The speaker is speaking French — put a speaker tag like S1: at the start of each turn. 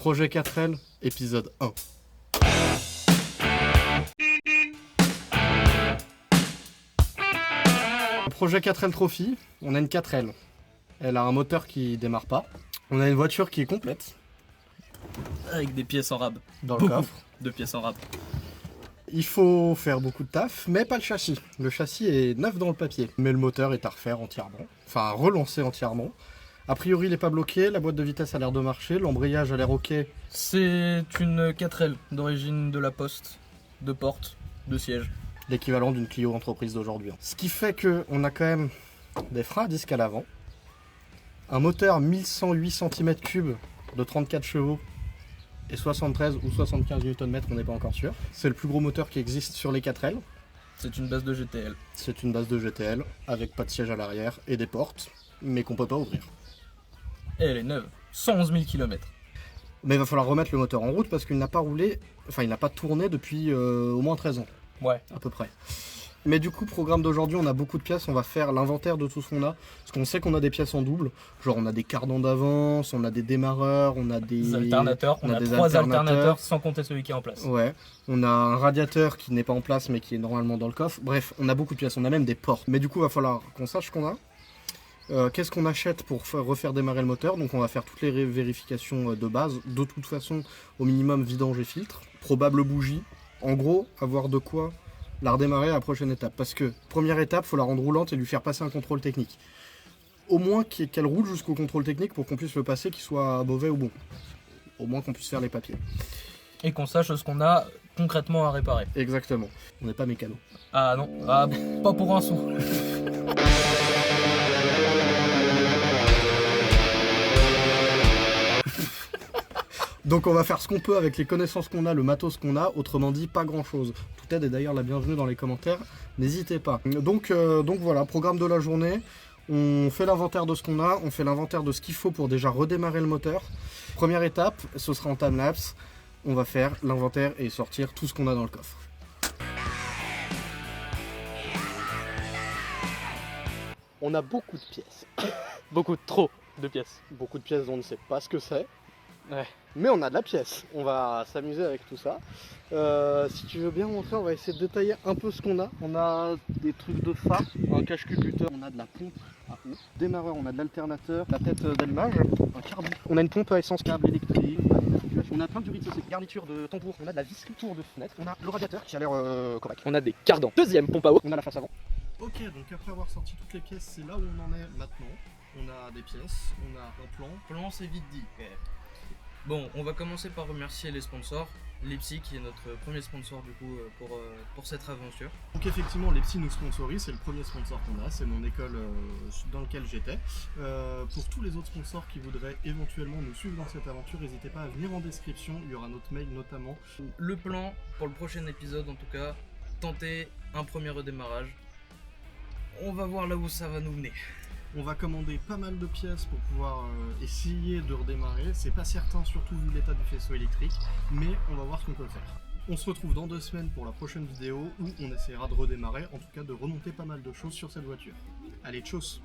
S1: Projet 4L, épisode 1. Projet 4L Trophy, on a une 4L. Elle a un moteur qui démarre pas. On a une voiture qui est complète.
S2: Avec des pièces en rab.
S1: Dans le coffre.
S2: De pièces en rab.
S1: Il faut faire beaucoup de taf, mais pas le châssis. Le châssis est neuf dans le papier, mais le moteur est à refaire entièrement. Enfin, à relancer entièrement. A priori, il n'est pas bloqué, la boîte de vitesse a l'air de marcher, l'embrayage a l'air ok.
S2: C'est une 4L d'origine de la Poste, de porte, de siège.
S1: L'équivalent d'une Clio entreprise d'aujourd'hui. Ce qui fait qu'on a quand même des freins à disque à l'avant, un moteur 1108 cm3 de 34 chevaux et 73 ou 75 Nm, on n'est pas encore sûr. C'est le plus gros moteur qui existe sur les 4L.
S2: C'est une base de GTL.
S1: C'est une base de GTL avec pas de siège à l'arrière et des portes, mais qu'on peut pas ouvrir.
S2: Et elle est neuve, 111 000 km.
S1: Mais il va falloir remettre le moteur en route parce qu'il n'a pas roulé, enfin il n'a pas tourné depuis au moins 13 ans.
S2: Ouais.
S1: À peu près. Mais du coup, programme d'aujourd'hui, on a beaucoup de pièces, on va faire l'inventaire de tout ce qu'on a. Parce qu'on sait qu'on a des pièces en double, genre on a des cardans d'avance, on a des démarreurs, on a des
S2: alternateurs, on a
S1: des
S2: 3 alternateurs sans compter celui qui est en place.
S1: Ouais, on a un radiateur qui n'est pas en place mais qui est normalement dans le coffre. Bref, on a beaucoup de pièces, on a même des portes. Mais du coup, il va falloir qu'on sache ce qu'on a. Qu'est-ce qu'on achète pour refaire démarrer le moteur? Donc on va faire toutes les vérifications de base. De toute façon, au minimum vidange et filtre. Probable bougie. En gros, avoir de quoi la redémarrer à la prochaine étape. Parce que, première étape, il faut la rendre roulante et lui faire passer un contrôle technique. Au moins qu'elle roule jusqu'au contrôle technique pour qu'on puisse le passer, qu'il soit mauvais ou bon. Au moins qu'on puisse faire les papiers.
S2: Et qu'on sache ce qu'on a concrètement à réparer.
S1: Exactement. On n'est pas mécano.
S2: Ah non, pas pour un sou.
S1: Donc on va faire ce qu'on peut avec les connaissances qu'on a, le matos qu'on a, autrement dit pas grand chose. Toute aide est d'ailleurs la bienvenue dans les commentaires, n'hésitez pas. Donc voilà, programme de la journée, on fait l'inventaire de ce qu'on a, on fait l'inventaire de ce qu'il faut pour déjà redémarrer le moteur. Première étape, ce sera en timelapse, on va faire l'inventaire et sortir tout ce qu'on a dans le coffre. On a beaucoup de pièces.
S2: Beaucoup trop de pièces.
S1: Beaucoup de pièces dont on ne sait pas ce que c'est.
S2: Ouais.
S1: Mais on a de la pièce, on va s'amuser avec tout ça. Si tu veux bien montrer, on va essayer de détailler un peu ce qu'on a. On a des trucs de phare, un cache-culbuteur, on a de la pompe à eau, démarreur, on a de l'alternateur, la tête d'allumage, un carbu. On a une pompe à essence câble électrique, on a plein de durées de société, garniture de tambour, on a de la vis tour de fenêtre, on a le radiateur qui a l'air correct.
S2: On a des cardans. Deuxième pompe à eau.
S1: On a la face avant. Ok, donc après avoir sorti toutes les pièces, c'est là où on en est maintenant. On a des pièces, on a un plan.
S2: Plan, c'est vite dit. Bon, on va commencer par remercier les sponsors. Lepsi qui est notre premier sponsor du coup pour cette aventure.
S1: Donc effectivement, Lepsi nous sponsorise, c'est le premier sponsor qu'on a, c'est mon école dans laquelle j'étais. Pour tous les autres sponsors qui voudraient éventuellement nous suivre dans cette aventure, n'hésitez pas à venir en description, il y aura notre mail notamment.
S2: Le plan pour le prochain épisode en tout cas, tenter un premier redémarrage. On va voir là où ça va nous mener.
S1: On va commander pas mal de pièces pour pouvoir essayer de redémarrer. C'est pas certain, surtout vu l'état du faisceau électrique, mais on va voir ce qu'on peut faire. On se retrouve dans 2 semaines pour la prochaine vidéo où on essaiera de redémarrer, en tout cas de remonter pas mal de choses sur cette voiture. Allez, tchuss!